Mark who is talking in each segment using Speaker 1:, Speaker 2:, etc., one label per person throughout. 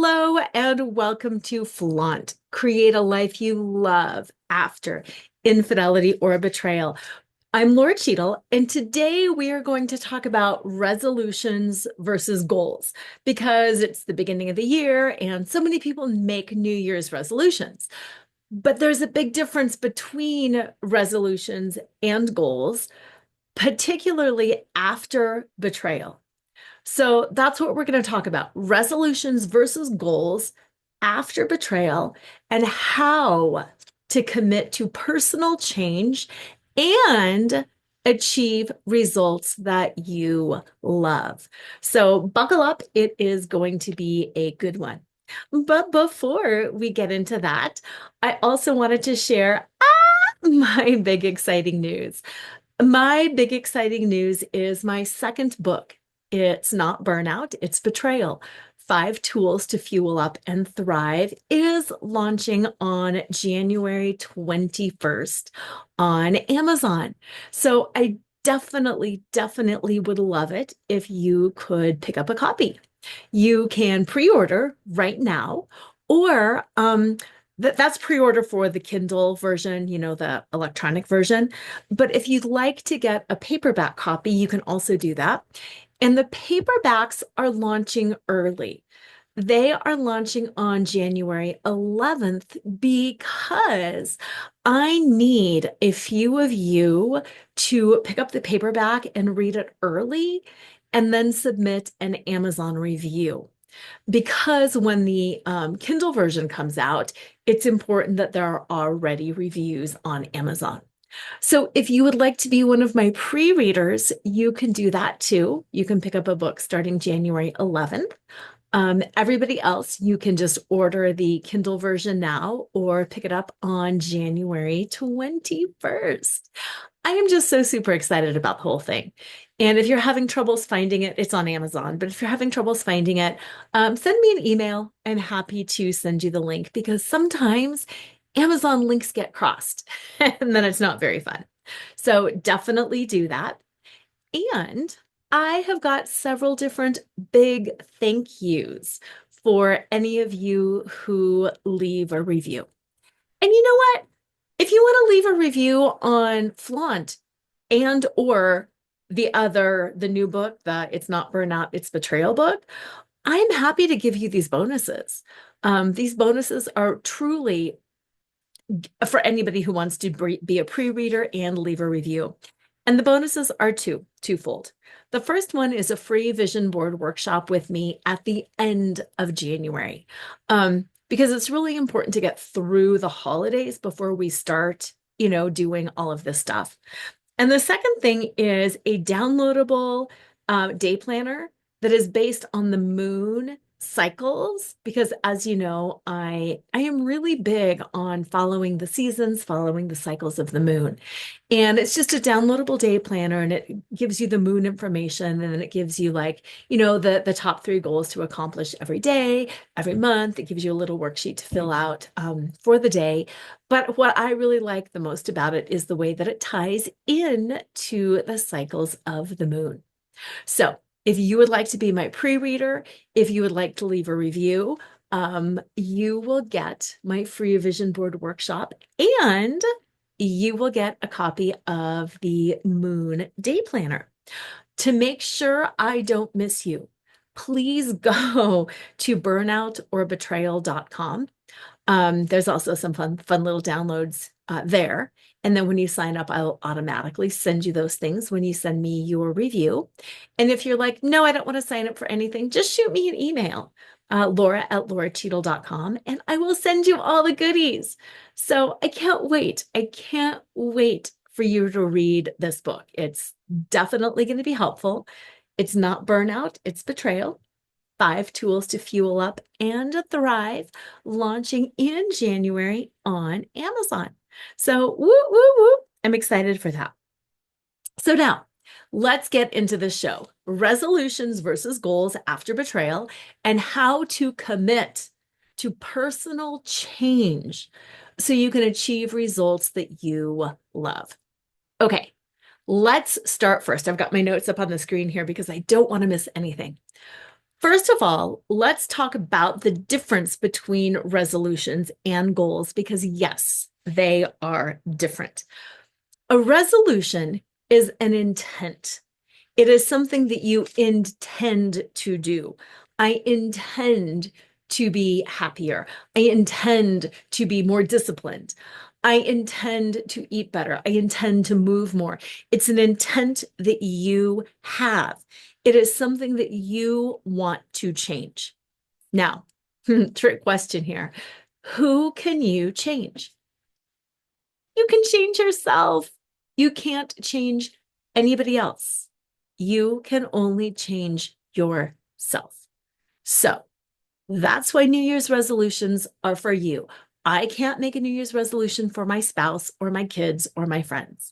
Speaker 1: Hello and welcome to Flaunt. Create a life you love after infidelity or betrayal. I'm Lora Cheadle, and today we are going to talk about resolutions versus goals because it's the beginning of the year and so many people make New Year's resolutions. But there's a big difference between resolutions and goals, particularly after betrayal. So that's what we're going to talk about, resolutions versus goals after betrayal and how to commit to personal change and achieve results that you love. So buckle up, it is going to be a good one. But before we get into that, I also wanted to share my big exciting news. My big exciting news is my second book. It's not burnout, it's betrayal. 5 Tools to Fuel Up and Thrive is launching on January 21st on Amazon. So I definitely would love it if you could pick up a copy. You can pre-order right now, or that's pre-order for the Kindle version, the electronic version. But if you'd like to get a paperback copy, you can also do that. And the paperbacks are launching early. They are launching on January 11th because I need a few of you to pick up the paperback and read it early and then submit an Amazon review. Because when the Kindle version comes out, it's important that there are already reviews on Amazon. So if you would like to be one of my pre-readers, you can do that too. You can pick up a book starting January 11th. Everybody else, you can just order the Kindle version now or pick it up on January 21st. I am just so super excited about the whole thing. And if you're having troubles finding it, it's on Amazon. But if you're having troubles finding it, send me an email. I'm happy to send you the link because sometimes Amazon links get crossed and then it's not very fun. So definitely do that. And I have got several different big thank yous for any of you who leave a review. And you know what? If you want to leave a review on Flaunt and or the new book, the It's Not Burnout, It's Betrayal book, I'm happy to give you these bonuses. These bonuses are truly for anybody who wants to be a pre-reader and leave a review. And the bonuses are twofold. The first one is a free vision board workshop with me at the end of January, because it's really important to get through the holidays before we start, doing all of this stuff. And the second thing is a downloadable day planner that is based on the moon cycles, because as you know, I am really big on following the seasons, following the cycles of the moon. And it's just a downloadable day planner and it gives you the moon information and then it gives you the top 3 goals to accomplish every day, every month. It gives you a little worksheet to fill out for the day. But what I really like the most about it is the way that it ties in to the cycles of the moon. So if you would like to be my pre-reader, if you would like to leave a review, you will get my free vision board workshop and you will get a copy of the Moon Day Planner. To make sure I don't miss you, please go to burnoutOrbetrayal.com. There's also some fun little downloads there. And then when you sign up, I'll automatically send you those things when you send me your review. And if you're like, no, I don't want to sign up for anything, just shoot me an email, Lora@LoraCheadle.com, and I will send you all the goodies. So I can't wait. I can't wait for you to read this book. It's definitely going to be helpful. It's not burnout, it's betrayal. 5 Tools to Fuel Up and Thrive, launching in January on Amazon. So, woo. I'm excited for that. So now, let's get into the show. Resolutions versus goals after betrayal and how to commit to personal change so you can achieve results that you love. Okay, let's start first. I've got my notes up on the screen here because I don't want to miss anything. First of all, let's talk about the difference between resolutions and goals because, yes, they are different. A resolution is an intent. It is something that you intend to do. I intend to be happier. I intend to be more disciplined. I intend to eat better. I intend to move more. It's an intent that you have. It is something that you want to change. Now, trick question here. Who can you change? You can change yourself. You can't change anybody else. You can only change yourself. So that's why New Year's resolutions are for you. I can't make a New Year's resolution for my spouse or my kids or my friends.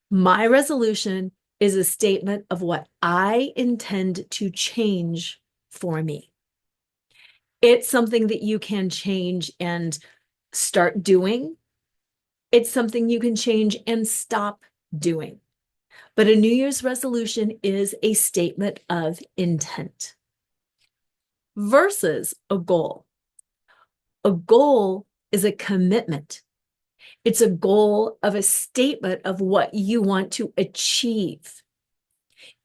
Speaker 1: My resolution is a statement of what I intend to change for me. It's something that you can change and start doing. It's something you can change and stop doing. But a New Year's resolution is a statement of intent versus a goal. A goal is a commitment. It's a goal of a statement of what you want to achieve.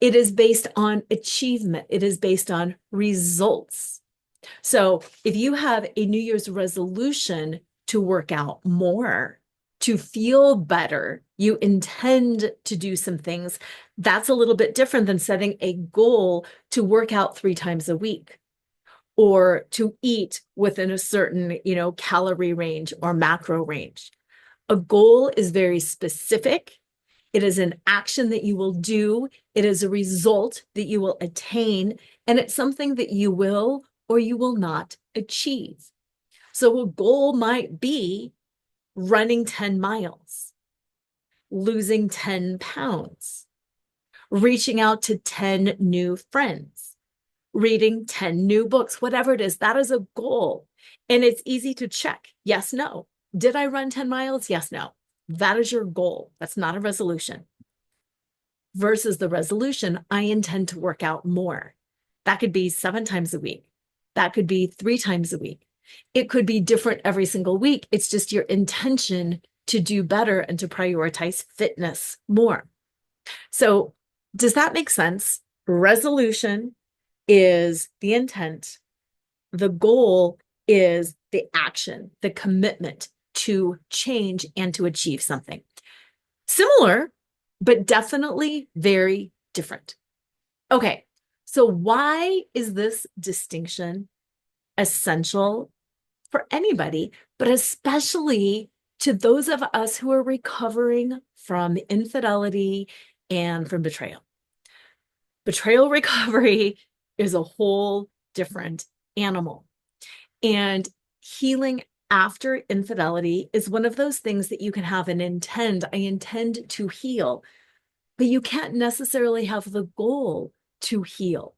Speaker 1: It is based on achievement. It is based on results. So if you have a New Year's resolution to work out more, to feel better, you intend to do some things, that's a little bit different than setting a goal to work out 3 times a week or to eat within a certain, calorie range or macro range. A goal is very specific. It is an action that you will do. It is a result that you will attain, and it's something that you will or you will not achieve. So a goal might be running 10 miles, losing 10 pounds, reaching out to 10 new friends, reading 10 new books, whatever it is, that is a goal. And it's easy to check. Yes, no. Did I run 10 miles? Yes, no. That is your goal. That's not a resolution. Versus the resolution, I intend to work out more. That could be 7 times a week. That could be 3 times a week. It could be different every single week. It's just your intention to do better and to prioritize fitness more. So, does that make sense? Resolution is the intent. The goal is the action, the commitment to change and to achieve something. Similar, but definitely very different. Okay, so why is this distinction essential for anybody, but especially to those of us who are recovering from infidelity and from betrayal? Betrayal recovery is a whole different animal. And healing after infidelity is one of those things that you can have an intent. I intend to heal, but you can't necessarily have the goal to heal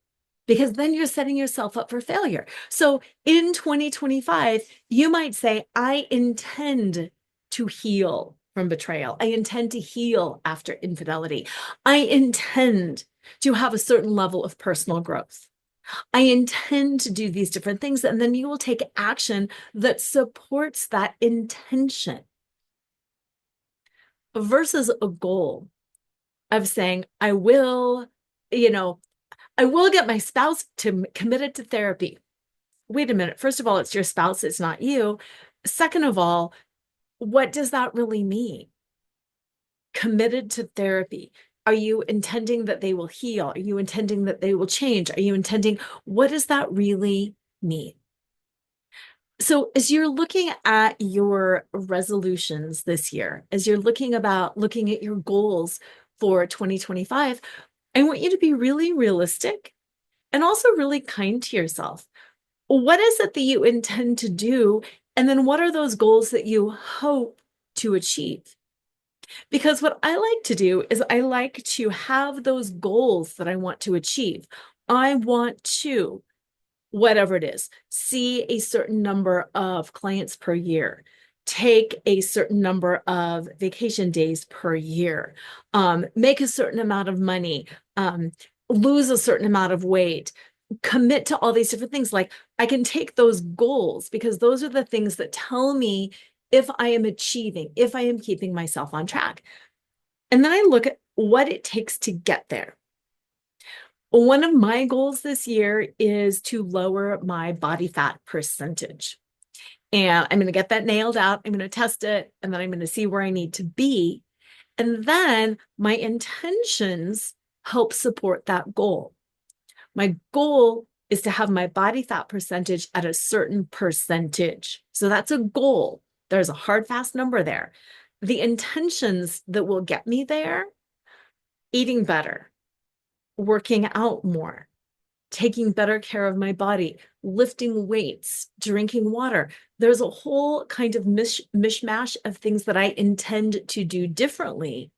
Speaker 1: because then you're setting yourself up for failure. So in 2025, you might say, I intend to heal from betrayal. I intend to heal after infidelity. I intend to have a certain level of personal growth. I intend to do these different things. And then you will take action that supports that intention versus a goal of saying, I will get my spouse to committed to therapy. Wait a minute. First of all, it's your spouse. It's not you. Second of all, what does that really mean? Committed to therapy. Are you intending that they will heal? Are you intending that they will change? Are you intending, what does that really mean? So as you're looking at your resolutions this year, as you're looking at your goals for 2025, I want you to be really realistic and also really kind to yourself. What is it that you intend to do? And then what are those goals that you hope to achieve? Because what I like to do is I like to have those goals that I want to achieve. I want to, whatever it is, see a certain number of clients per year, take a certain number of vacation days per year, make a certain amount of money, lose a certain amount of weight, commit to all these different things. Like I can take those goals because those are the things that tell me if I am achieving, if I am keeping myself on track. And then I look at what it takes to get there. One of my goals this year is to lower my body fat percentage. And I'm going to get that nailed out. I'm going to test it, and then I'm going to see where I need to be. And then my intentions help support that goal. My goal is to have my body fat percentage at a certain percentage. So that's a goal. There's a hard, fast number there. The intentions that will get me there: eating better, working out more, taking better care of my body, lifting weights, drinking water. There's a whole kind of mishmash of things that I intend to do differently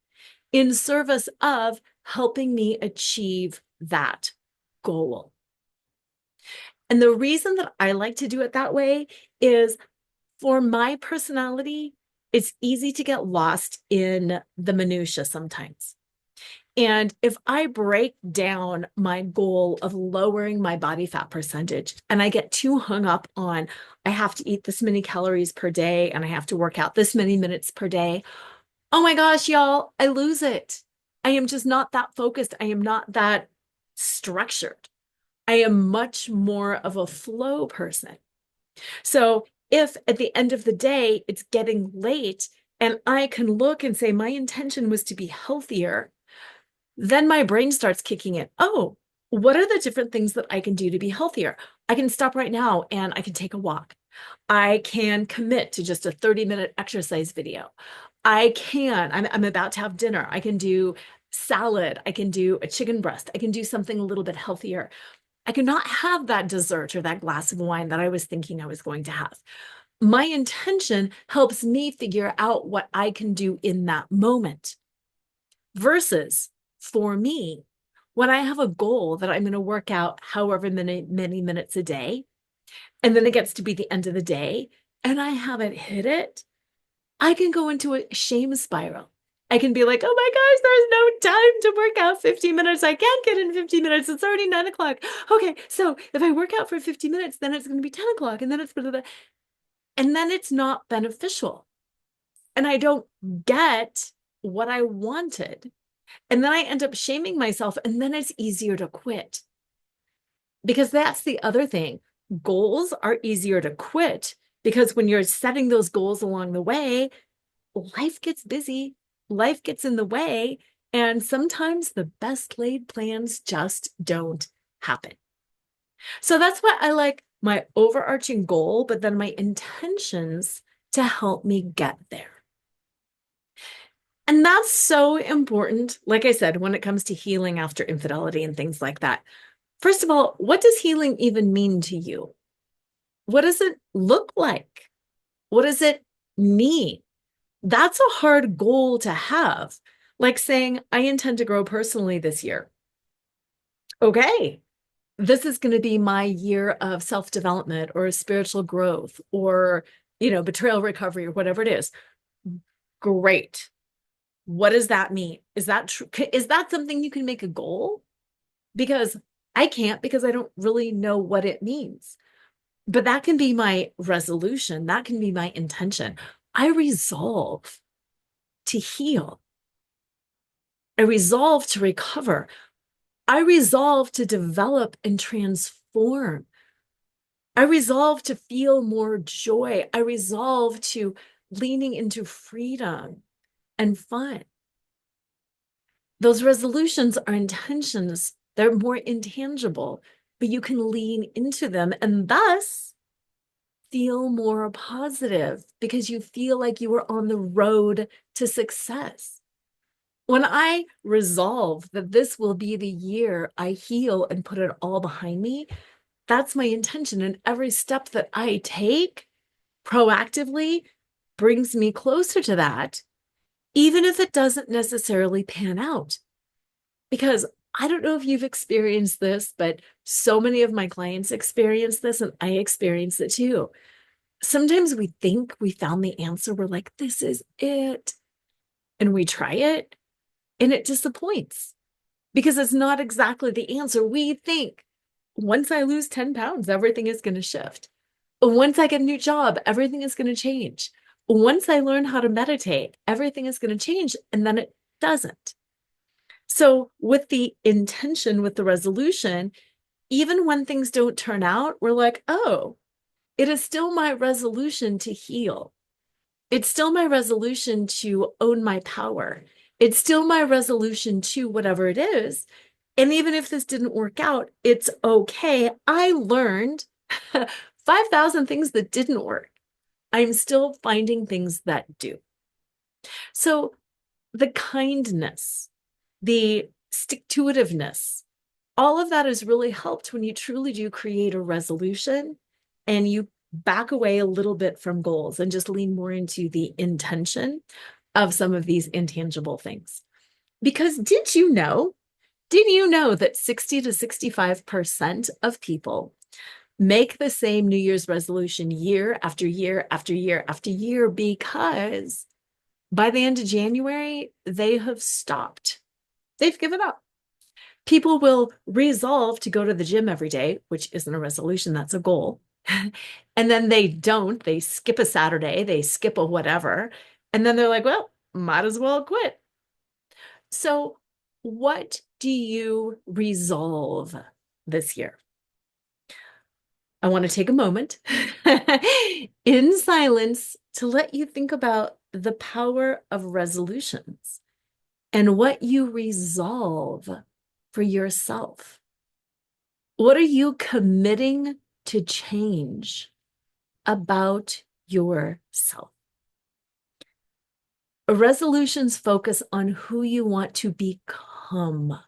Speaker 1: in service of helping me achieve that goal. And the reason that I like to do it that way is, for my personality, it's easy to get lost in the minutia sometimes. And if I break down my goal of lowering my body fat percentage and I get too hung up on, I have to eat this many calories per day and I have to work out this many minutes per day, oh my gosh, y'all, I lose it. I am just not that focused. I am not that structured. I am much more of a flow person. So if at the end of the day it's getting late and I can look and say my intention was to be healthier, then my brain starts kicking in. Oh, what are the different things that I can do to be healthier? I can stop right now and I can take a walk. I can commit to just a 30-minute exercise video. I'm about to have dinner. I can do salad. I can do a chicken breast. I can do something a little bit healthier. I cannot have that dessert or that glass of wine that I was thinking I was going to have. My intention helps me figure out what I can do in that moment. Versus, for me, when I have a goal that I'm going to work out however many minutes a day, and then it gets to be the end of the day and I haven't hit it, I can go into a shame spiral. I can be like, oh my gosh, there's no time to work out 50 minutes. I can't get in 50 minutes. It's already 9 o'clock. Okay, so if I work out for 50 minutes, then it's going to be 10 o'clock, and then it's blah, blah, blah. And then it's not beneficial. And I don't get what I wanted. And then I end up shaming myself, and then it's easier to quit. Because that's the other thing. Goals are easier to quit because when you're setting those goals along the way, life gets busy, life gets in the way, and sometimes the best laid plans just don't happen. So that's why I like my overarching goal, but then my intentions to help me get there. And that's so important, like I said, when it comes to healing after infidelity and things like that. First of all, what does healing even mean to you? What does it look like? What does it mean? That's a hard goal to have. Like saying, I intend to grow personally this year. Okay, this is going to be my year of self-development or spiritual growth or, betrayal recovery or whatever it is. Great. What does that mean? Is that true? Is that something you can make a goal? Because I can't, because I don't really know what it means. But that can be my resolution. That can be my intention. I resolve to heal. I resolve to recover. I resolve to develop and transform. I resolve to feel more joy. I resolve to leaning into freedom and fun. Those resolutions are intentions. They're more intangible, but you can lean into them and thus feel more positive because you feel like you were on the road to success. When I resolve that this will be the year I heal and put it all behind me, that's my intention. And every step that I take proactively brings me closer to that, even if it doesn't necessarily pan out. Because I don't know if you've experienced this, but so many of my clients experience this, and I experience it too. Sometimes we think we found the answer. We're like, this is it. And we try it, and it disappoints because it's not exactly the answer we think. Once I lose 10 pounds, everything is going to shift. Once I get a new job, everything is going to change. Once I learn how to meditate, everything is going to change. And then it doesn't. So, with the intention, with the resolution, even when things don't turn out, we're like, oh, it is still my resolution to heal. It's still my resolution to own my power. It's still my resolution to whatever it is. And even if this didn't work out, it's okay. I learned 5,000 things that didn't work. I'm still finding things that do. So the kindness, the stick-to-itiveness, all of that has really helped when you truly do create a resolution and you back away a little bit from goals and just lean more into the intention of some of these intangible things. Because did you know that 60 to 65% of people make the same New Year's resolution year after year after year after year because by the end of January, they have stopped. They've given up. People will resolve to go to the gym every day, which isn't a resolution, that's a goal. And then they don't. They skip a Saturday, they skip a whatever. And then they're like, well, might as well quit. So, what do you resolve this year? I want to take a moment in silence to let you think about the power of resolutions and what you resolve for yourself. What are you committing to change about yourself? Resolutions focus on who you want to become,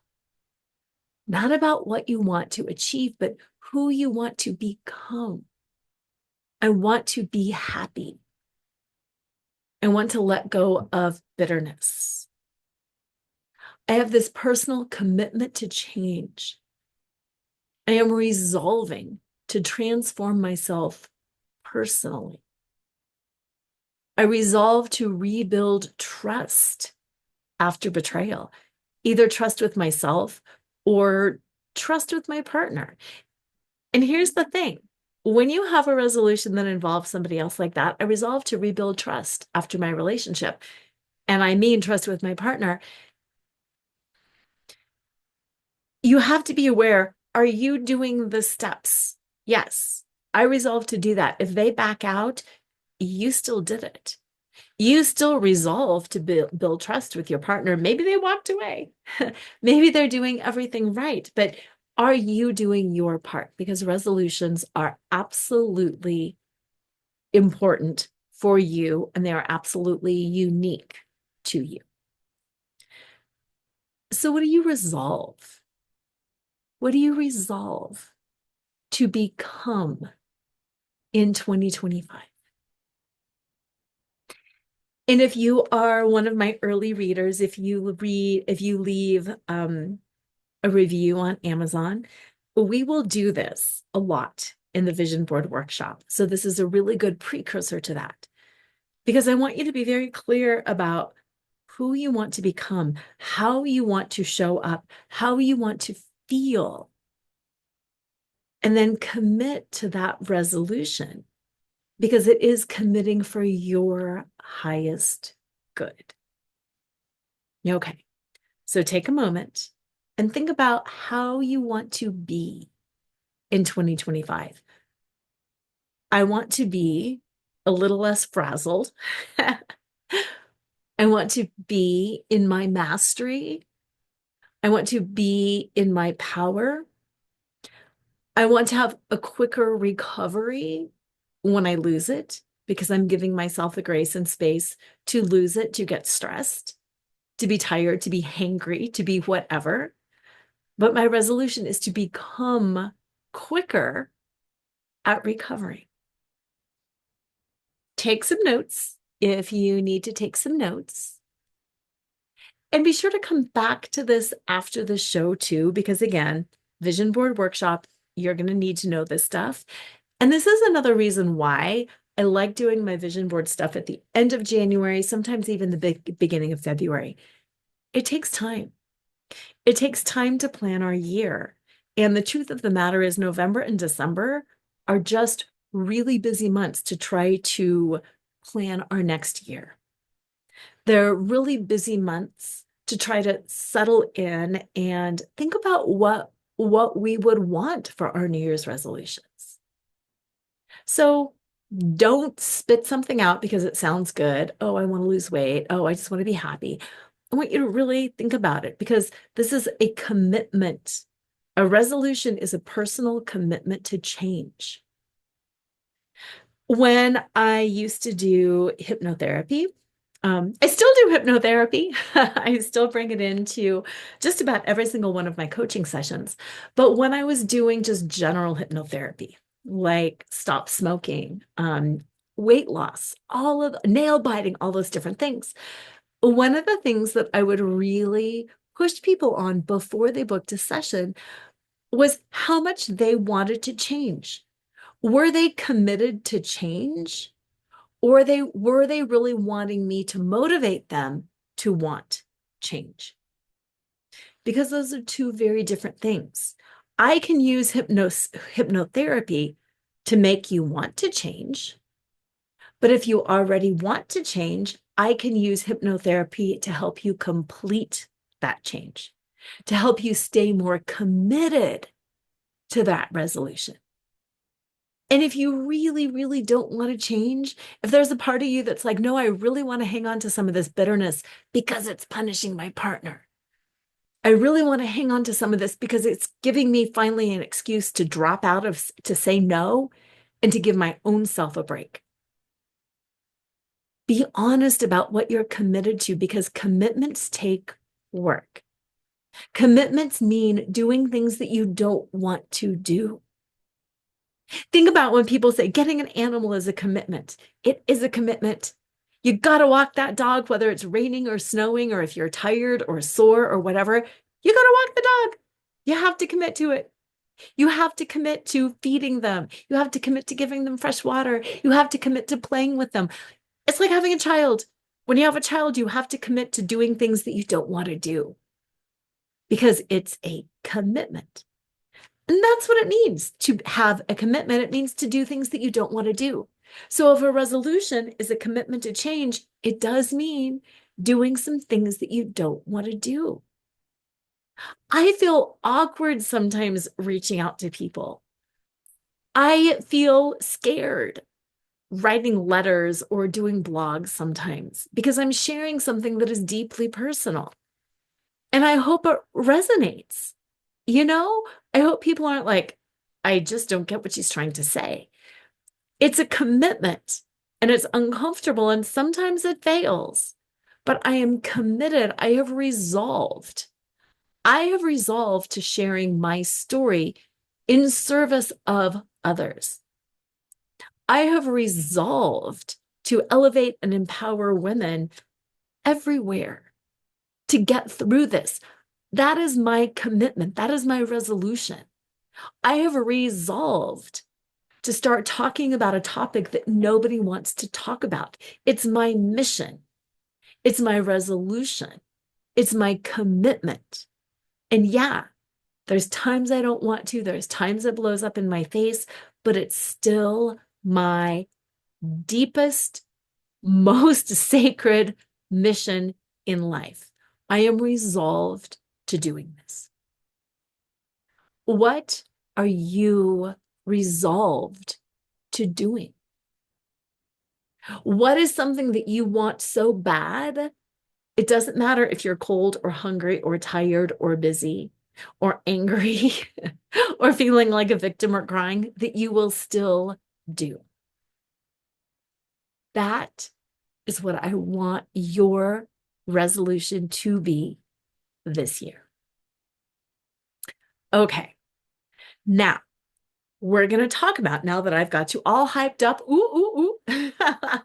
Speaker 1: not about what you want to achieve, but who you want to become. I want to be happy. I want to let go of bitterness. I have this personal commitment to change. I am resolving to transform myself personally. I resolve to rebuild trust after betrayal, either trust with myself or trust with my partner. And here's the thing. When you have a resolution that involves somebody else like that, I resolve to rebuild trust after my relationship. And I mean trust with my partner. You have to be aware, are you doing the steps? Yes, I resolve to do that. If they back out, you still did it. You still resolve to build trust with your partner. Maybe they walked away. Maybe they're doing everything right, but are you doing your part? Because resolutions are absolutely important for you and they are absolutely unique to you. So what do you resolve? What do you resolve to become in 2025? And if you are one of my early readers, if you leave a review on Amazon, we will do this a lot in the vision board workshop. So this is a really good precursor to that, because I want you to be very clear about who you want to become, how you want to show up, how you want to feel, and then commit to that resolution, because it is committing for your highest good. Okay, so take a moment and think about how you want to be in 2025. I want to be a little less frazzled. I want to be in my mastery. I want to be in my power. I want to have a quicker recovery when I lose it, because I'm giving myself the grace and space to lose it, to get stressed, to be tired, to be hangry, to be whatever. But my resolution is to become quicker at recovering. Take some notes if you need to take some notes. And be sure to come back to this after the show too, because again, vision board workshop, you're going to need to know this stuff. And this is another reason why I like doing my vision board stuff at the end of January, sometimes even the beginning of February. It takes time. It takes time to plan our year. And the truth of the matter is, November and December are just really busy months to try to plan our next year. They're really busy months to try to settle in and think about what we would want for our New Year's resolutions. So don't spit something out because it sounds good. Oh, I want to lose weight. Oh, I just want to be happy. I want you to really think about it because this is a commitment. A resolution is a personal commitment to change. When I used to do hypnotherapy, I still do hypnotherapy. I still bring it into just about every single one of my coaching sessions. But when I was doing just general hypnotherapy, like stop smoking, weight loss, all of nail biting, all those different things, one of the things that I would really push people on before they booked a session was how much they wanted to change. Were they committed to change? Or were they really wanting me to motivate them to want change? Because those are two very different things. I can use hypnotherapy to make you want to change. But if you already want to change, I can use hypnotherapy to help you complete that change, to help you stay more committed to that resolution. And if you really, really don't want to change, if there's a part of you that's like, no, I really want to hang on to some of this bitterness because it's punishing my partner. I really want to hang on to some of this because it's giving me finally an excuse to drop out of, to say no and to give my own self a break. Be honest about what you're committed to because commitments take work. Commitments mean doing things that you don't want to do. Think about when people say getting an animal is a commitment. It is a commitment. You got to walk that dog, whether it's raining or snowing, or if you're tired or sore or whatever, you got to walk the dog. You have to commit to it. You have to commit to feeding them. You have to commit to giving them fresh water. You have to commit to playing with them. It's like having a child. When you have a child, you have to commit to doing things that you don't want to do because it's a commitment. And that's what it means to have a commitment. It means to do things that you don't want to do. So if a resolution is a commitment to change, it does mean doing some things that you don't want to do. I feel awkward sometimes reaching out to people. I feel scared writing letters or doing blogs sometimes because I'm sharing something that is deeply personal. And I hope it resonates. You know, I hope people aren't like, I just don't get what she's trying to say. It's a commitment and it's uncomfortable and sometimes it fails, but I am committed. I have resolved. I have resolved to sharing my story in service of others. I have resolved to elevate and empower women everywhere to get through this. That is my commitment. That is my resolution. I have resolved to start talking about a topic that nobody wants to talk about. It's my mission. It's my resolution. It's my commitment. And yeah, there's times I don't want to. There's times it blows up in my face, but it's still my deepest, most sacred mission in life. I am resolved to doing this. What are you resolved to doing? What is something that you want so bad? It doesn't matter if you're cold or hungry or tired or busy or angry or feeling like a victim or crying, that you will still do. That is what I want your resolution to be this year. Okay, now we're going to talk about, now that I've got you all hyped up,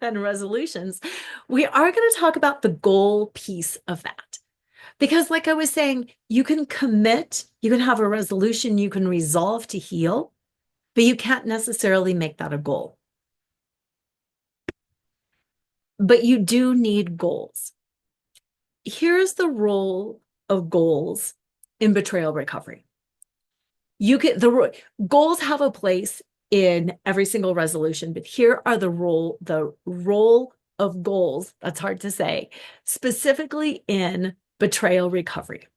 Speaker 1: and resolutions, we are going to talk about the goal piece of that. Because like I was saying, you can commit, you can have a resolution, you can resolve to heal, but you can't necessarily make that a goal. But you do need goals. Here's the role of goals in betrayal recovery. Goals have a place in every single resolution, but here are the role of goals, that's hard to say, specifically in betrayal recovery.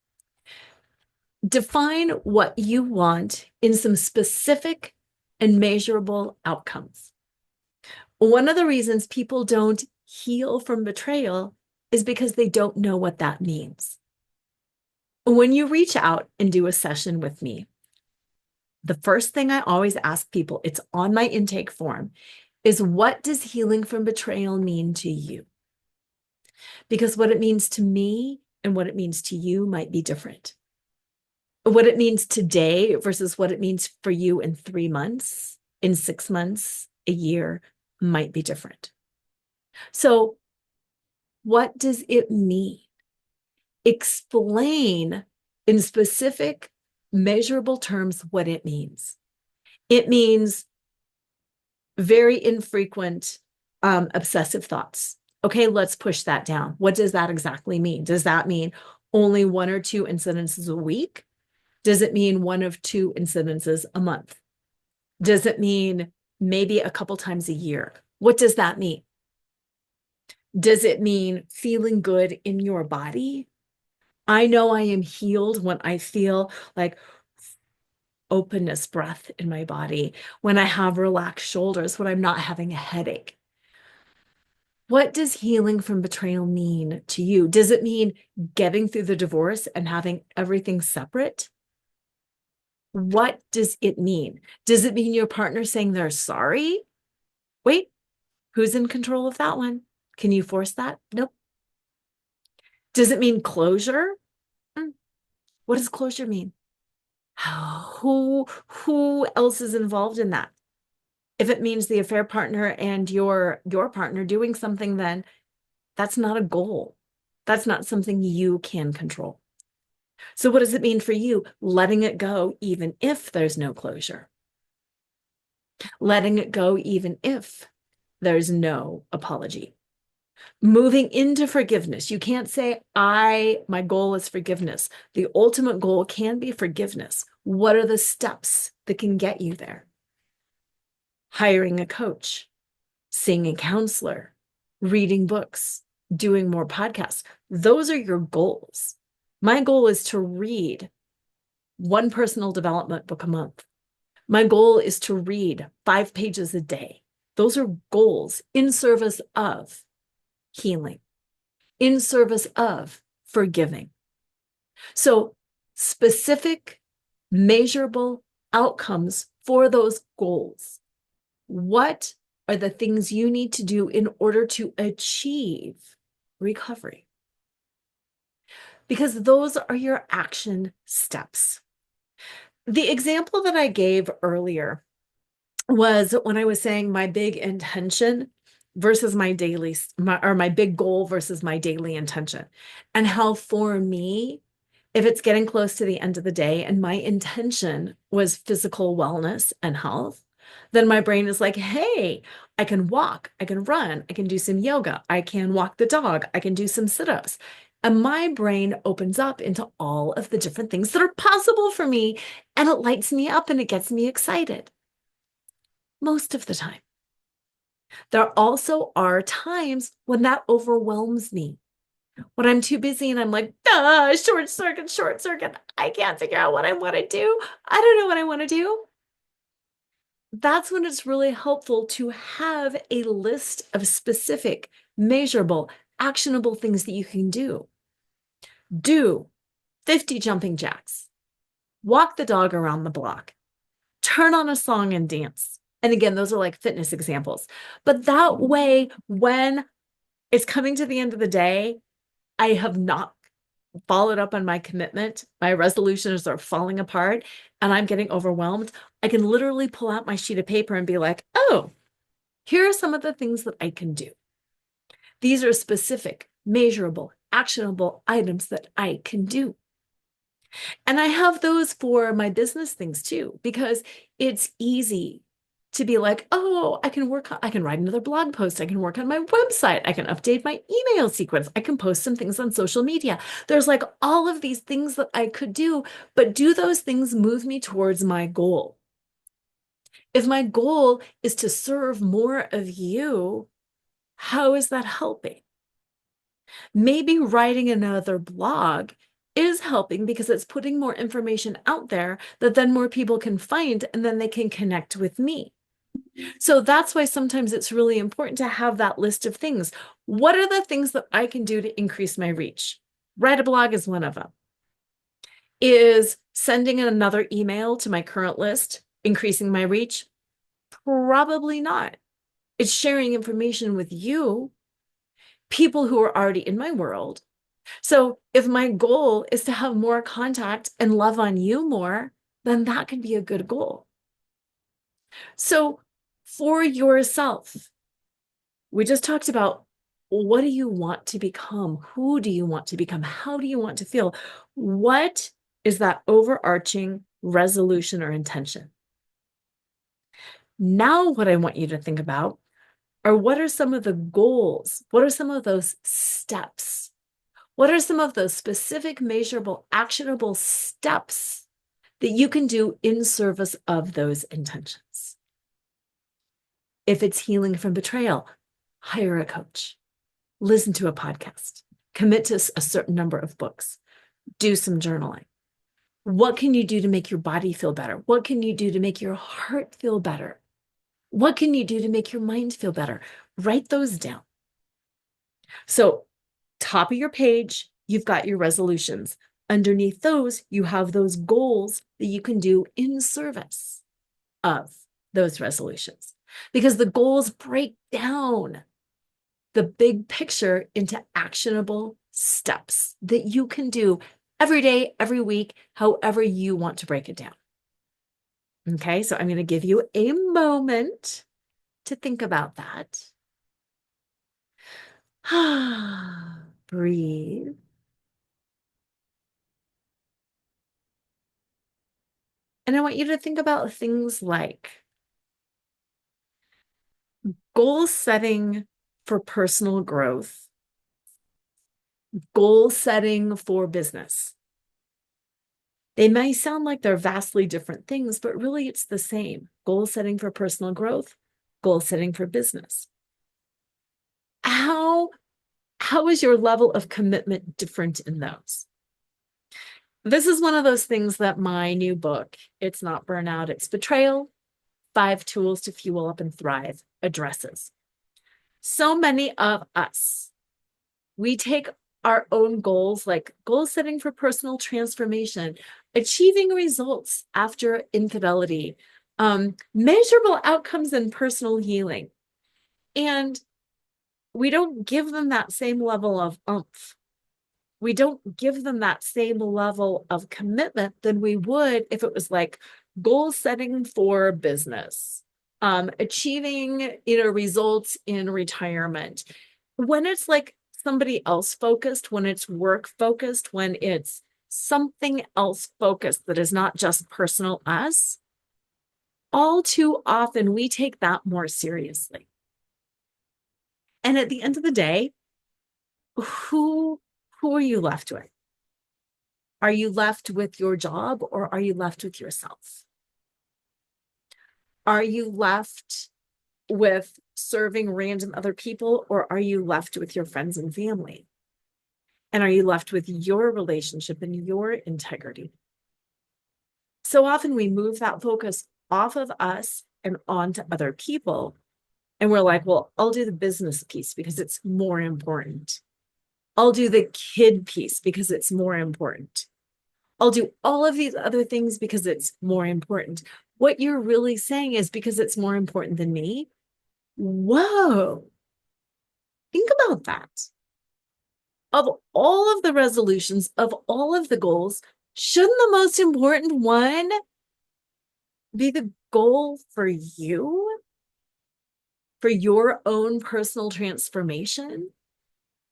Speaker 1: Define what you want in some specific and measurable outcomes. One of the reasons people don't heal from betrayal is because they don't know what that means. When you reach out and do a session with me, the first thing I always ask people, it's on my intake form, is what does healing from betrayal mean to you? Because what it means to me and what it means to you might be different. What it means today versus what it means for you in 3 months, in 6 months, a year might be different. So, what does it mean? Explain in specific, measurable terms what it means. It means very infrequent obsessive thoughts. Okay, let's push that down. What does that exactly mean? Does that mean only 1 or 2 incidences a week? Does it mean 1 of 2 incidences a month? Does it mean maybe a couple times a year? What does that mean? Does it mean feeling good in your body? I know I am healed when I feel like openness, breath in my body, when I have relaxed shoulders, when I'm not having a headache. What does healing from betrayal mean to you? Does it mean getting through the divorce and having everything separate? What does it mean? Does it mean your partner saying they're sorry? Wait, who's in control of that one? Can you force that? Nope. Does it mean closure? What does closure mean? Who else is involved in that? If it means the affair partner and your partner doing something, then that's not a goal. That's not something you can control. So what does it mean for you? Letting it go even if there's no closure. Letting it go even if there's no apology. Moving into forgiveness. You can't say, my goal is forgiveness. The ultimate goal can be forgiveness. What are the steps that can get you there? Hiring a coach, seeing a counselor, reading books, doing more podcasts. Those are your goals. My goal is to read 1 personal development book a month. My goal is to read 5 pages a day. Those are goals in service of healing, in service of forgiving. So, specific, measurable outcomes for those goals. What are the things you need to do in order to achieve recovery? Because those are your action steps. The example that I gave earlier was when I was saying my big intention versus my daily, my big goal versus my daily intention, and how for me, if it's getting close to the end of the day and my intention was physical wellness and health, then my brain is like, hey, I can walk, I can run, I can do some yoga, I can walk the dog, I can do some sit-ups. And my brain opens up into all of the different things that are possible for me, and it lights me up and it gets me excited. Most of the time. There also are times when that overwhelms me. When I'm too busy and I'm like, short circuit. I can't figure out what I want to do. I don't know what I want to do. That's when it's really helpful to have a list of specific, measurable, actionable things that you can do. Do 50 jumping jacks. Walk the dog around the block. Turn on a song and dance. And again, those are like fitness examples. But that way, when it's coming to the end of the day, I have not followed up on my commitment. My resolutions are falling apart and I'm getting overwhelmed. I can literally pull out my sheet of paper and be like, oh, here are some of the things that I can do. These are specific, measurable, actionable items that I can do. And I have those for my business things too, because it's easy to be like, oh, I can write another blog post. I can work on my website. I can update my email sequence. I can post some things on social media. There's like all of these things that I could do, but do those things move me towards my goal? If my goal is to serve more of you, how is that helping? Maybe writing another blog is helping because it's putting more information out there that then more people can find and then they can connect with me. So that's why sometimes it's really important to have that list of things. What are the things that I can do to increase my reach? Write a blog is one of them. Is sending another email to my current list increasing my reach? Probably not. It's sharing information with you, people who are already in my world. So if my goal is to have more contact and love on you more, then that can be a good goal. So for yourself, we just talked about, what do you want to become? Who do you want to become? How do you want to feel? What is that overarching resolution or intention? Now, what I want you to think about are, what are some of the goals? What are some of those steps? What are some of those specific, measurable, actionable steps that you can do in service of those intentions? If it's healing from betrayal, hire a coach, listen to a podcast, commit to a certain number of books, do some journaling. What can you do to make your body feel better? What can you do to make your heart feel better? What can you do to make your mind feel better? Write those down. So, top of your page, you've got your resolutions. Underneath those, you have those goals that you can do in service of those resolutions, because the goals break down the big picture into actionable steps that you can do every day, every week, however you want to break it down. Okay, so I'm going to give you a moment to think about that. Breathe. And I want you to think about things like goal setting for personal growth, goal setting for business. They may sound like they're vastly different things, but really it's the same. Goal setting for personal growth, goal setting for business. How is your level of commitment different in those? This is one of those things that my new book, It's Not Burnout, It's Betrayal, 5 Tools to Fuel Up and Thrive, addresses. So many of us, we take our own goals, like goal setting for personal transformation, achieving results after infidelity, measurable outcomes in personal healing. And we don't give them that same level of oomph. We don't give them that same level of commitment than we would if it was like goal setting for business, achieving, results in retirement. When it's like somebody else focused, when it's work focused, when it's something else focused that is not just personal us, all too often we take that more seriously. And at the end of the day, who are you left with? Are you left with your job, or are you left with yourself? Are you left with serving random other people, or are you left with your friends and family? And are you left with your relationship and your integrity? So often we move that focus off of us and onto other people. And we're like, well, I'll do the business piece because it's more important. I'll do the kid piece because it's more important. I'll do all of these other things because it's more important. What you're really saying is, because it's more important than me. Whoa, think about that. Of all of the resolutions, of all of the goals, shouldn't the most important one be the goal for you, for your own personal transformation,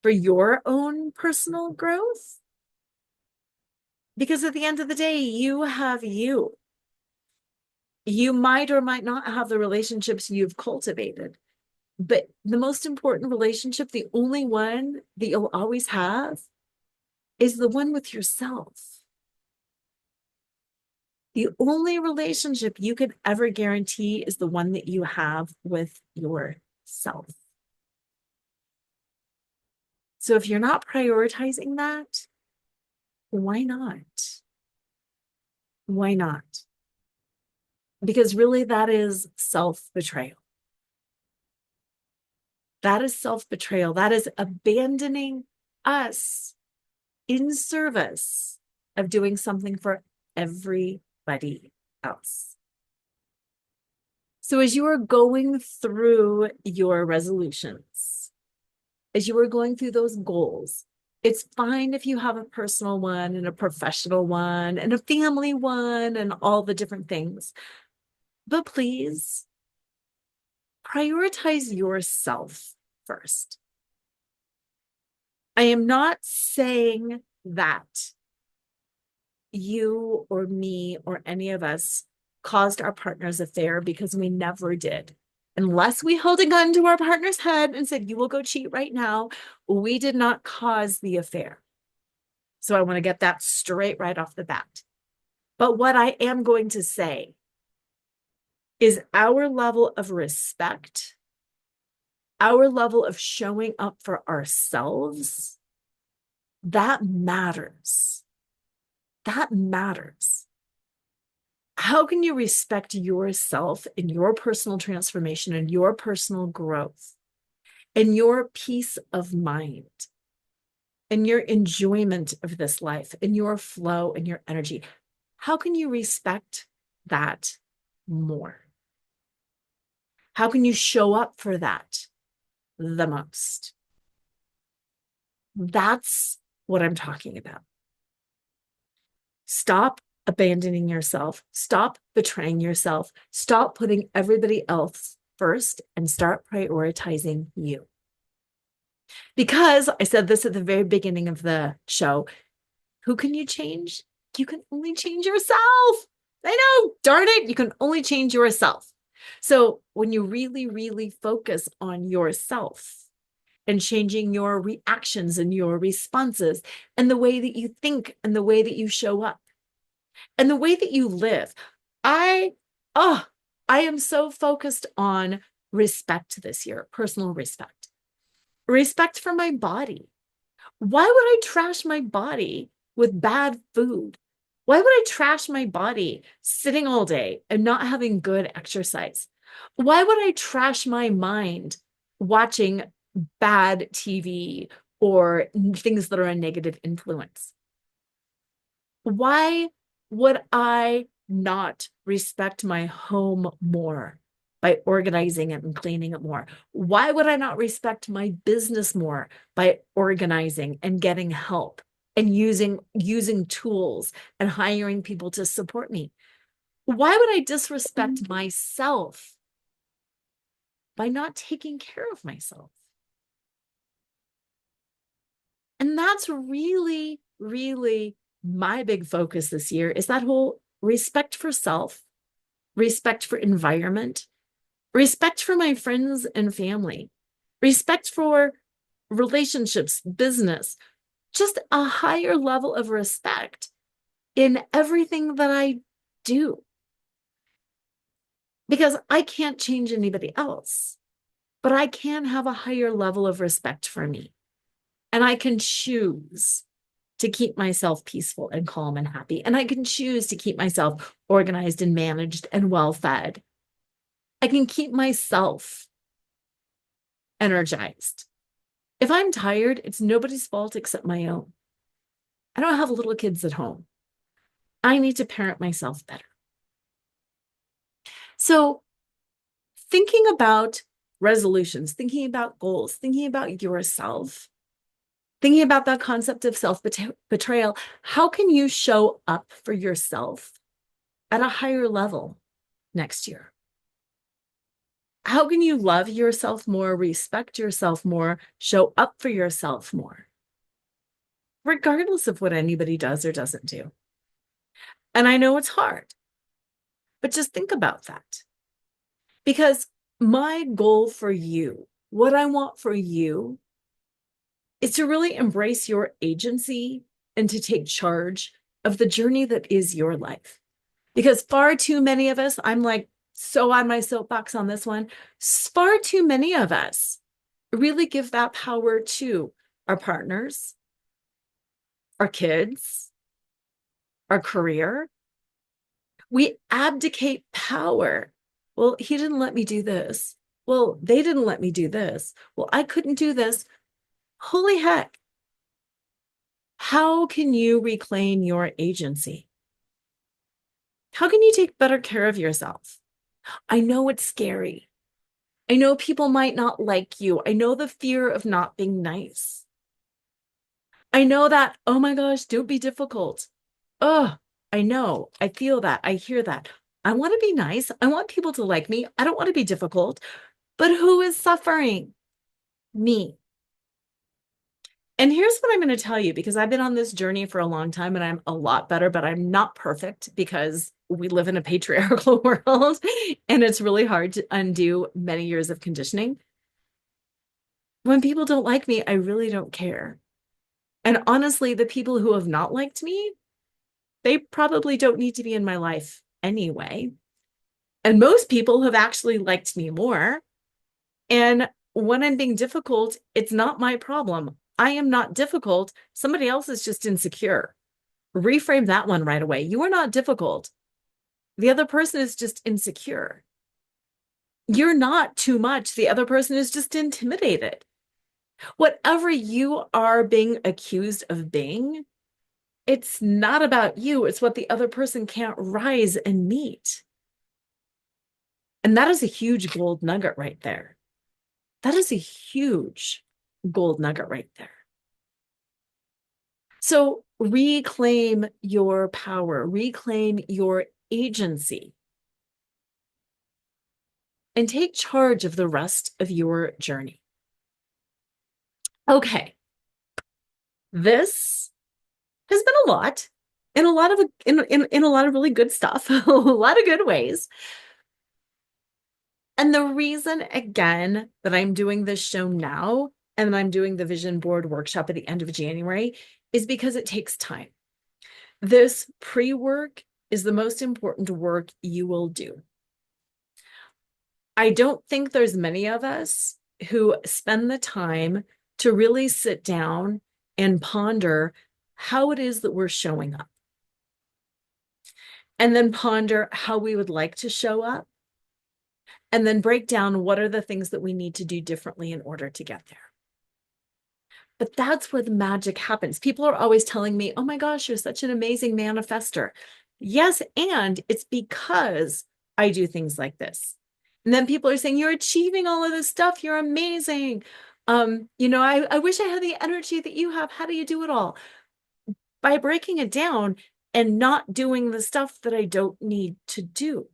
Speaker 1: for your own personal growth? Because at the end of the day, you have you. You might or might not have the relationships you've cultivated, but the most important relationship, the only one that you'll always have, is the one with yourself. The only relationship you could ever guarantee is the one that you have with yourself. So if you're not prioritizing that, why not? Why not? Because really, that is self-betrayal. That is self-betrayal. That is abandoning us in service of doing something for everybody else. So as you are going through your resolutions, as you are going through those goals, it's fine if you have a personal one and a professional one and a family one and all the different things. But please prioritize yourself first. I am not saying that you or me or any of us caused our partner's affair, because we never did. Unless we held a gun to our partner's head and said, you will go cheat right now, we did not cause the affair. So I want to get that straight right off the bat. But what I am going to say is our level of respect, our level of showing up for ourselves, that matters. That matters. How can you respect yourself and your personal transformation and your personal growth and your peace of mind and your enjoyment of this life and your flow and your energy? How can you respect that more? How can you show up for that the most? That's what I'm talking about. Stop abandoning yourself. Stop betraying yourself. Stop putting everybody else first and start prioritizing you. Because I said this at the very beginning of the show, who can you change? You can only change yourself. I know, darn it, you can only change yourself. So when you really, really focus on yourself and changing your reactions and your responses and the way that you think and the way that you show up and the way that you live, I am so focused on respect this year, personal respect, respect for my body. Why would I trash my body with bad food? Why would I trash my body sitting all day and not having good exercise? Why would I trash my mind watching bad TV or things that are a negative influence? Why would I not respect my home more by organizing it and cleaning it more? Why would I not respect my business more by organizing and getting help and using tools and hiring people to support me? Why would I disrespect myself by not taking care of myself? And that's really, really my big focus this year, is that whole respect for self, respect for environment, respect for my friends and family, respect for relationships, business, just a higher level of respect in everything that I do. Because I can't change anybody else, but I can have a higher level of respect for me. And I can choose to keep myself peaceful and calm and happy. And I can choose to keep myself organized and managed and well-fed. I can keep myself energized. If I'm tired, it's nobody's fault except my own. I don't have little kids at home. I need to parent myself better. So thinking about resolutions, thinking about goals, thinking about yourself, thinking about that concept of self-betrayal, how can you show up for yourself at a higher level next year? How can you love yourself more, respect yourself more, show up for yourself more, regardless of what anybody does or doesn't do? And I know it's hard. But just think about that. Because my goal for you, what I want for you, is to really embrace your agency and to take charge of the journey that is your life. Because far too many of us, I'm like so on my soapbox on this one, far too many of us really give that power to our partners, our kids, our career. We abdicate power. Well, he didn't let me do this. Well, they didn't let me do this. Well, I couldn't do this. Holy heck. How can you reclaim your agency? How can you take better care of yourself? I know it's scary. I know people might not like you. I know the fear of not being nice. I know that, oh my gosh, don't be difficult. Oh, I know. I feel that. I hear that. I want to be nice. I want people to like me. I don't want to be difficult. But who is suffering? Me. And here's what I'm going to tell you, because I've been on this journey for a long time and I'm a lot better, but I'm not perfect because we live in a patriarchal world and it's really hard to undo many years of conditioning. When people don't like me, I really don't care. And honestly, the people who have not liked me, they probably don't need to be in my life anyway. And most people have actually liked me more. And when I'm being difficult, it's not my problem. I am not difficult. Somebody else is just insecure. Reframe that one right away. You are not difficult. The other person is just insecure. You're not too much. The other person is just intimidated. Whatever you are being accused of being, it's not about you. It's what the other person can't rise and meet. And that is a huge gold nugget right there. That is a huge gold nugget right there. So reclaim your power, reclaim your agency, and take charge of the rest of your journey. Okay, this has been a lot, in a lot of in a lot of really good stuff, a lot of good ways. And the reason, again, that I'm doing this show now and I'm doing the vision board workshop at the end of January is because it takes time. This pre-work is the most important work you will do. I don't think there's many of us who spend the time to really sit down and ponder how it is that we're showing up. And then ponder how we would like to show up. And then break down what are the things that we need to do differently in order to get there. But that's where the magic happens. People are always telling me, oh my gosh, you're such an amazing manifester. Yes, and it's because I do things like this. And then people are saying, you're achieving all of this stuff. You're amazing. I wish I had the energy that you have. How do you do it all? By breaking it down and not doing the stuff that I don't need to do.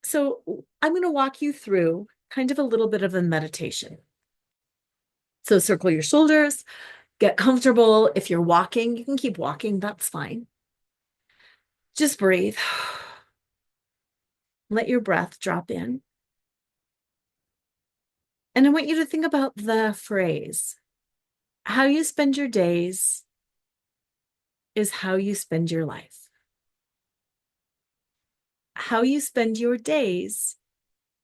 Speaker 1: So I'm going to walk you through kind of a little bit of a meditation. So circle your shoulders, get comfortable. If you're walking, you can keep walking. That's fine. Just breathe. Let your breath drop in. And I want you to think about the phrase, how you spend your days is how you spend your life. How you spend your days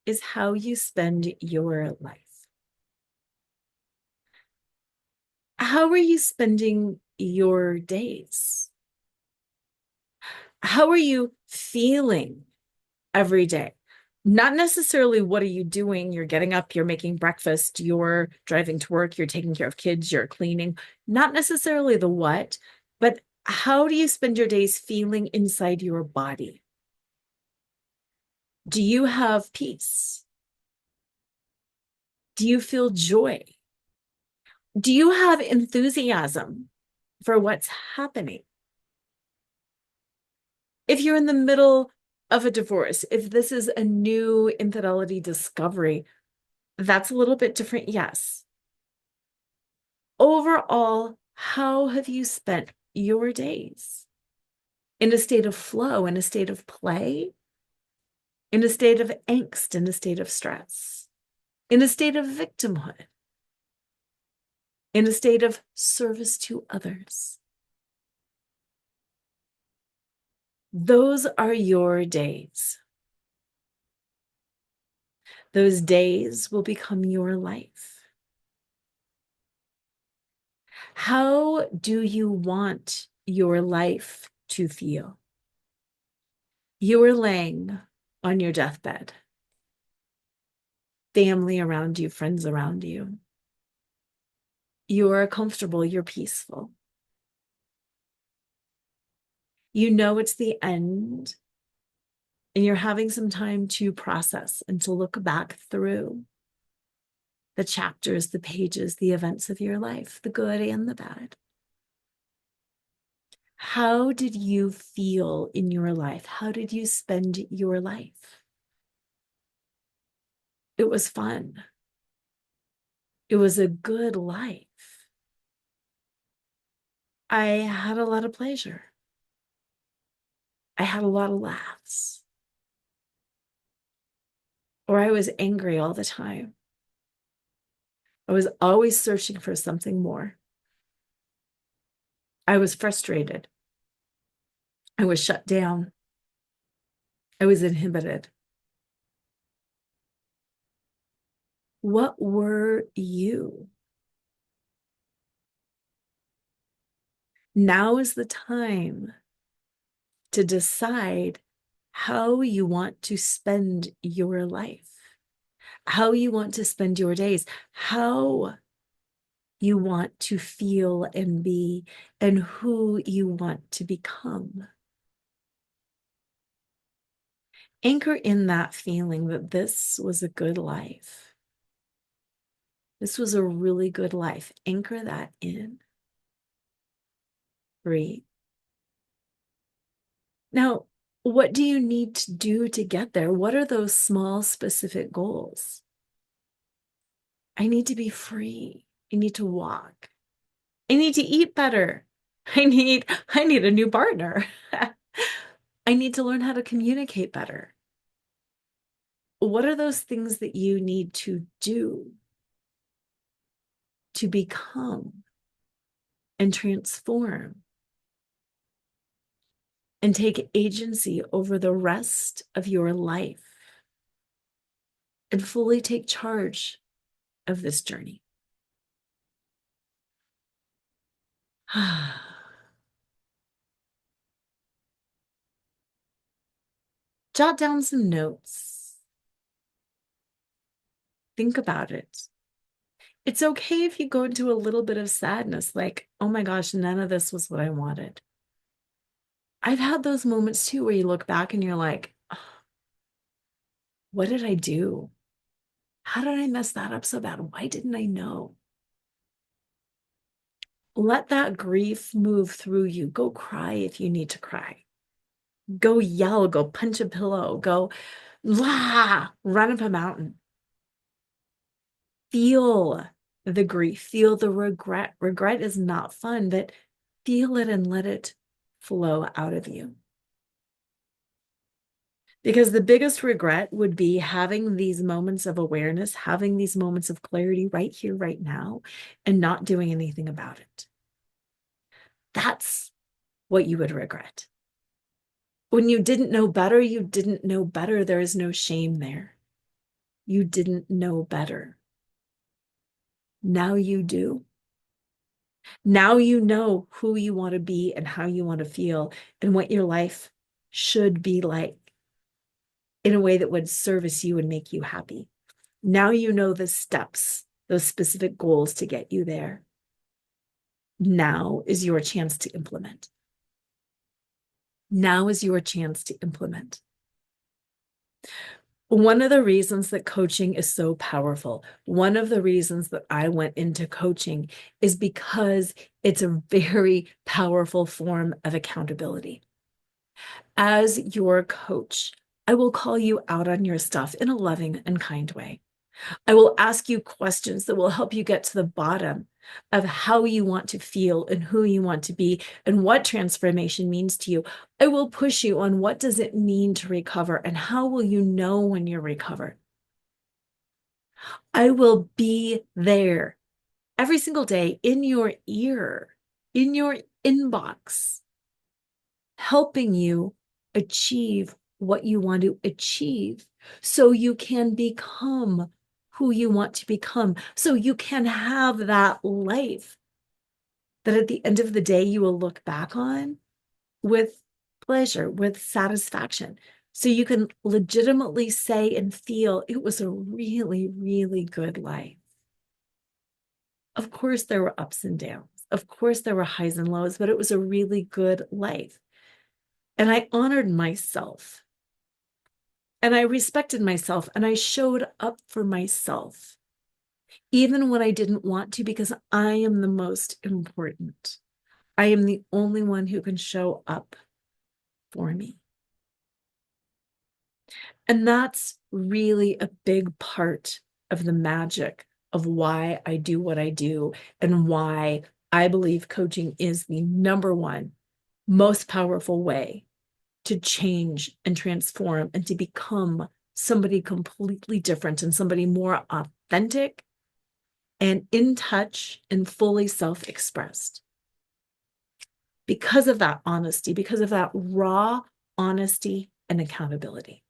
Speaker 1: is how you spend your life. How are you spending your days? How are you feeling every day? Not necessarily what are you doing? You're getting up, you're making breakfast, you're driving to work, you're taking care of kids, you're cleaning. Not necessarily the what, but how do you spend your days feeling inside your body? Do you have peace? Do you feel joy? Do you have enthusiasm for what's happening? If you're in the middle of a divorce, if this is a new infidelity discovery, that's a little bit different, yes. Overall, how have you spent your days? in a state of flow, in a state of play, in a state of angst, in a state of stress, in a state of victimhood, in a state of service to others. Those are your days. Those days will become your life. How do you want your life to feel? You are laying on your deathbed. Family around you, friends around you. You are comfortable, you're peaceful. You know it's the end, and you're having some time to process and to look back through the chapters, the pages, the events of your life, the good and the bad. How did you feel in your life? How did you spend your life? It was fun. It was a good life. I had a lot of pleasure. I had a lot of laughs. Or I was angry all the time. I was always searching for something more. I was frustrated. I was shut down. I was inhibited. What were you? Now is the time to decide how you want to spend your life, how you want to spend your days, how you want to feel and be, and who you want to become. Anchor in that feeling that this was a good life. This was a really good life. Anchor that in. Breathe. Now, what do you need to do to get there? What are those small, specific goals? I need to be free. I need to walk. I need to eat better. I need a new partner. I need to learn how to communicate better. What are those things that you need to do to become and transform and take agency over the rest of your life and fully take charge of this journey? Jot down some notes. Think about it. It's okay if you go into a little bit of sadness, like, oh my gosh, none of this was what I wanted. I've had those moments too where you look back and you're like, oh, what did I do? How did I mess that up so bad? Why didn't I know? Let that grief move through you. Go cry if you need to cry. Go yell, go punch a pillow, go run up a mountain. Feel the grief, feel the regret. Regret is not fun, but feel it and let it flow out of you. Because the biggest regret would be having these moments of awareness, having these moments of clarity right here, right now, and not doing anything about it. That's what you would regret. When you didn't know better, you didn't know better. There is no shame there. You didn't know better. Now you do. Now you know who you want to be and how you want to feel and what your life should be like in a way that would service you and make you happy. Now you know the steps, those specific goals to get you there. Now is your chance to implement. Now is your chance to implement. One of the reasons that coaching is so powerful, one of the reasons that I went into coaching is because it's a very powerful form of accountability. As your coach, I will call you out on your stuff in a loving and kind way. I will ask you questions that will help you get to the bottom of how you want to feel and who you want to be and what transformation means to you. I will push you on what does it mean to recover and how will you know when you're recovered. I will be there every single day in your ear, in your inbox, helping you achieve what you want to achieve so you can become who you want to become, so you can have that life that at the end of the day you will look back on with pleasure, with satisfaction. So you can legitimately say and feel it was a really, really good life. Of course, there were ups and downs. Of course, there were highs and lows, but it was a really good life. And I honored myself and I respected myself and I showed up for myself, even when I didn't want to, because I am the most important. I am the only one who can show up for me. And that's really a big part of the magic of why I do what I do and why I believe coaching is the number one most powerful way to change and transform and to become somebody completely different and somebody more authentic and in touch and fully self-expressed. Because of that honesty, because of that raw honesty and accountability.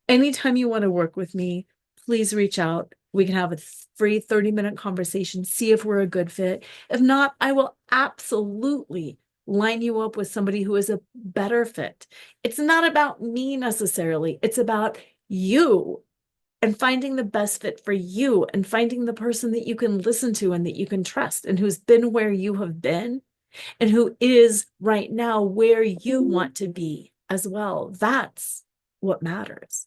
Speaker 1: Anytime you want to work with me, please reach out. We can have a free 30-minute conversation, see if we're a good fit. If not, I will absolutely line you up with somebody who is a better fit. It's not about me necessarily. It's about you and finding the best fit for you and finding the person that you can listen to and that you can trust and who's been where you have been and who is right now where you want to be as well. That's what matters.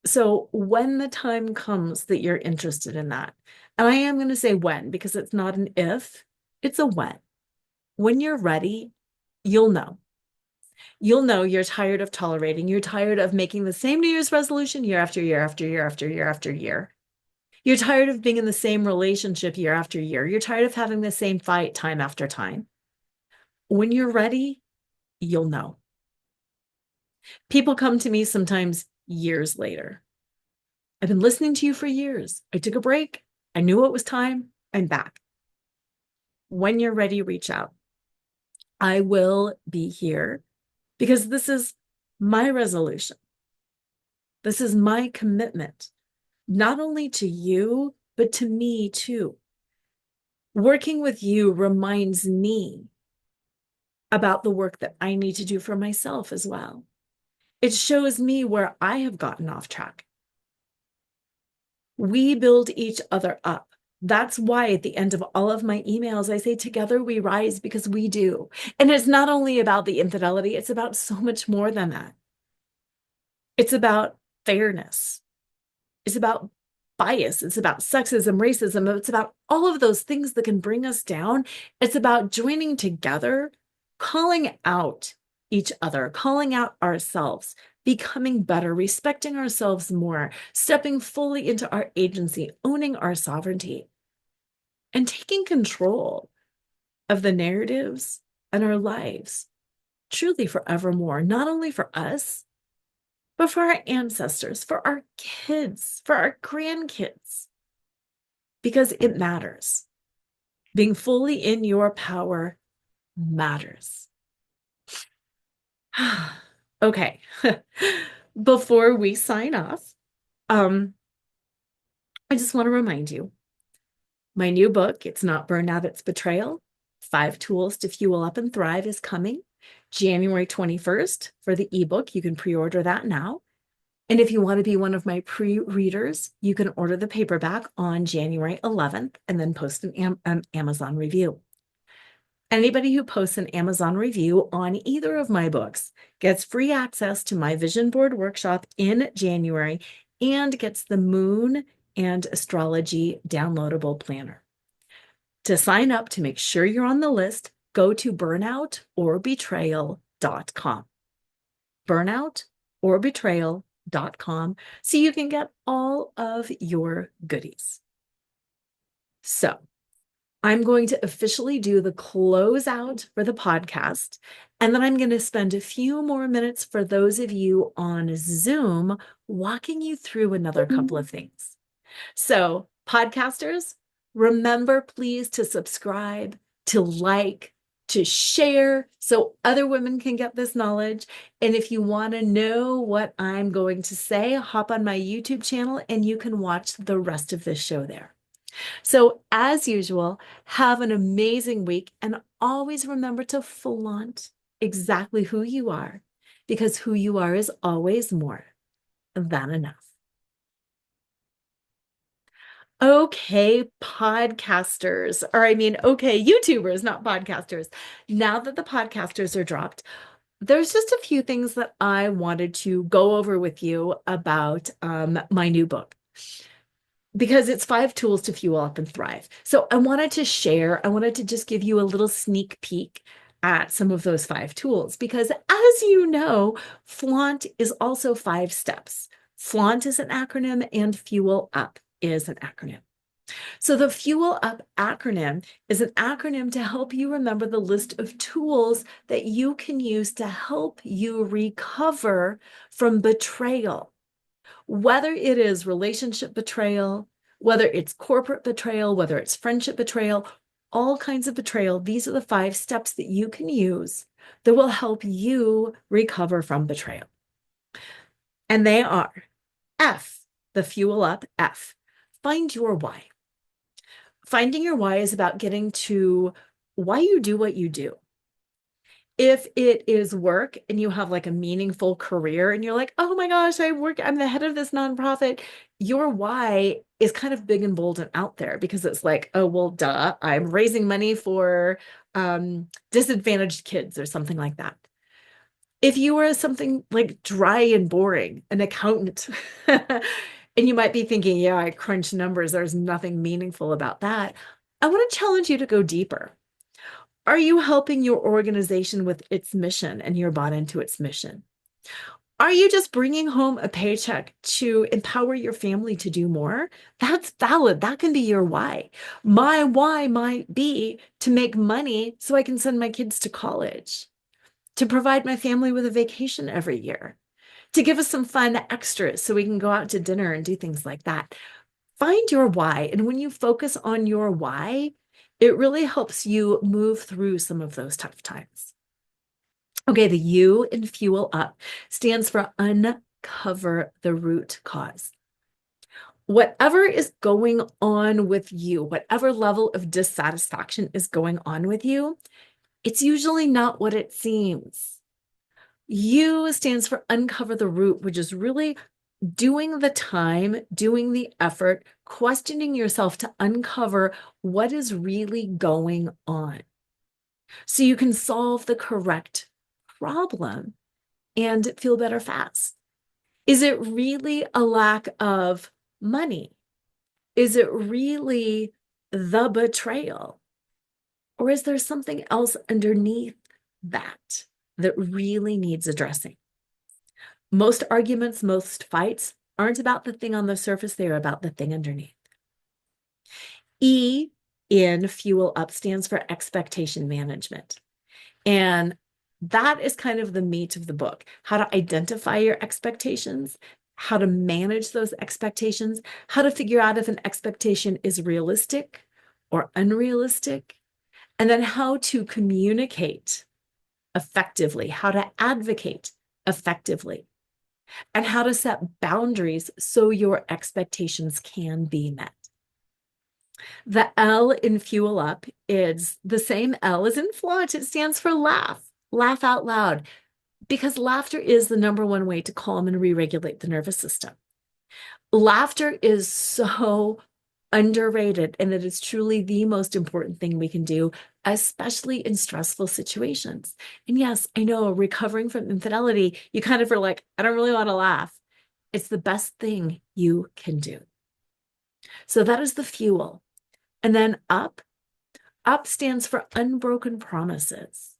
Speaker 1: So when the time comes that you're interested in that, and I am going to say when, because it's not an if, it's a when. When you're ready, you'll know. You'll know you're tired of tolerating. You're tired of making the same New Year's resolution year after year after year after year after year. You're tired of being in the same relationship year after year. You're tired of having the same fight time after time. When you're ready, you'll know. People come to me sometimes years later. I've been listening to you for years. I took a break. I knew it was time. I'm back. When you're ready, reach out. I will be here because this is my resolution. This is my commitment, not only to you, but to me too. Working with you reminds me about the work that I need to do for myself as well. It shows me where I have gotten off track. We build each other up. That's why at the end of all of my emails, I say, together we rise, because we do. And it's not only about the infidelity, it's about so much more than that. It's about fairness. It's about bias. It's about sexism, racism. It's about all of those things that can bring us down. It's about joining together, calling out each other, calling out ourselves, becoming better, respecting ourselves more, stepping fully into our agency, owning our sovereignty, and taking control of the narratives and our lives truly forevermore, not only for us, but for our ancestors, for our kids, for our grandkids, because it matters. Being fully in your power matters. Okay. Before we sign off, I just want to remind you, my new book, It's Not Burnout, It's Betrayal, 5 Tools to Fuel Up and Thrive, is coming January 21st for the ebook. You can pre-order that now. And if you want to be one of my pre-readers, you can order the paperback on January 11th and then post an Amazon review. Anybody who posts an Amazon review on either of my books gets free access to my vision board workshop in January and gets the moon and astrology downloadable planner. To sign up to make sure you're on the list, go to burnoutorbetrayal.com. Burnout or Betrayal so you can get all of your goodies. So I'm going to officially do the closeout for the podcast, and then I'm going to spend a few more minutes for those of you on Zoom walking you through another couple of things. So, podcasters, remember please to subscribe, to like, to share so other women can get this knowledge. And if you want to know what I'm going to say, hop on my YouTube channel and you can watch the rest of this show there. So, as usual, have an amazing week and always remember to flaunt exactly who you are, because who you are is always more than enough. Okay, podcasters, okay, YouTubers, not podcasters. Now that the podcasters are dropped, there's just a few things that I wanted to go over with you about my new book, because it's 5 tools to fuel up and thrive. So I wanted to just give you a little sneak peek at some of those 5 tools, because as you know, flaunt is also 5 steps. Flaunt is an acronym and fuel up is an acronym. So the Fuel Up acronym is an acronym to help you remember the list of tools that you can use to help you recover from betrayal. Whether it is relationship betrayal, whether it's corporate betrayal, whether it's friendship betrayal, all kinds of betrayal, these are the 5 steps that you can use that will help you recover from betrayal. And they are F, the Fuel Up F. Find your why. Finding your why is about getting to why you do what you do. If it is work and you have like a meaningful career and you're like, oh my gosh, I'm the head of this nonprofit, your why is kind of big and bold and out there, because it's like, oh, well, duh, I'm raising money for disadvantaged kids or something like that. If you were something like dry and boring, an accountant, and you might be thinking, yeah, I crunch numbers, there's nothing meaningful about that. I want to challenge you to go deeper. Are you helping your organization with its mission and you're bought into its mission? Are you just bringing home a paycheck to empower your family to do more? That's valid. That can be your why. My why might be to make money so I can send my kids to college, to provide my family with a vacation every year, to give us some fun extras so we can go out to dinner and do things like that. Find your why. And when you focus on your why, it really helps you move through some of those tough times. Okay, the U in Fuel Up stands for uncover the root cause. Whatever is going on with you, whatever level of dissatisfaction is going on with you, it's usually not what it seems. U stands for uncover the root, which is really doing the time, doing the effort, questioning yourself to uncover what is really going on, so you can solve the correct problem and feel better fast. Is it really a lack of money? Is it really the betrayal? Or is there something else underneath that that really needs addressing? Most arguments, most fights aren't about the thing on the surface, they're about the thing underneath. E in Fuel Up stands for expectation management. And that is kind of the meat of the book: how to identify your expectations, how to manage those expectations, how to figure out if an expectation is realistic or unrealistic, and then how to communicate effectively, how to advocate effectively, and how to set boundaries so your expectations can be met. The L in Fuel Up is the same L as in Flaunt. It stands for laugh. Laugh out loud, because laughter is the #1 way to calm and re-regulate the nervous system. Laughter is so underrated, and it is truly the most important thing we can do, especially in stressful situations. And yes, I know, recovering from infidelity, you kind of are like, I don't really want to laugh. It's the best thing you can do. So that is the fuel. And then up stands for unbroken promises.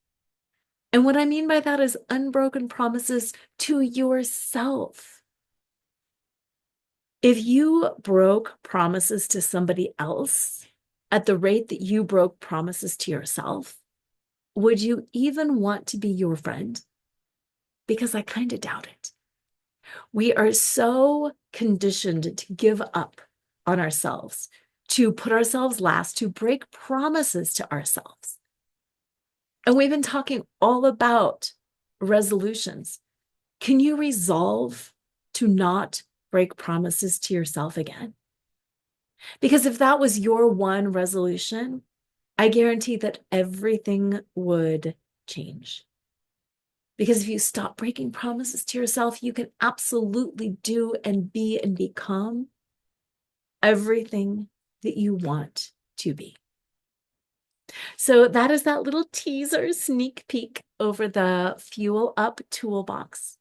Speaker 1: And what I mean by that is unbroken promises to yourself. If you broke promises to somebody else at the rate that you broke promises to yourself, would you even want to be your friend? Because I kind of doubt it. We are so conditioned to give up on ourselves, to put ourselves last, to break promises to ourselves. And we've been talking all about resolutions. Can you resolve to not break promises to yourself again? Because if that was your one resolution, I guarantee that everything would change. Because if you stop breaking promises to yourself, you can absolutely do and be and become everything that you want to be. So that is that little teaser sneak peek over the Fuel Up toolbox.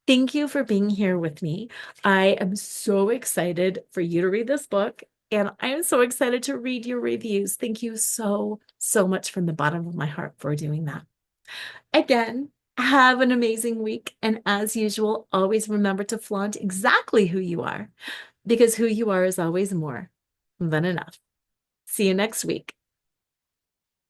Speaker 1: Thank you for being here with me. I am so excited for you to read this book, and I am so excited to read your reviews. Thank you so, so much from the bottom of my heart for doing that. Again, have an amazing week. And as usual, always remember to flaunt exactly who you are, because who you are is always more than enough. See you next week.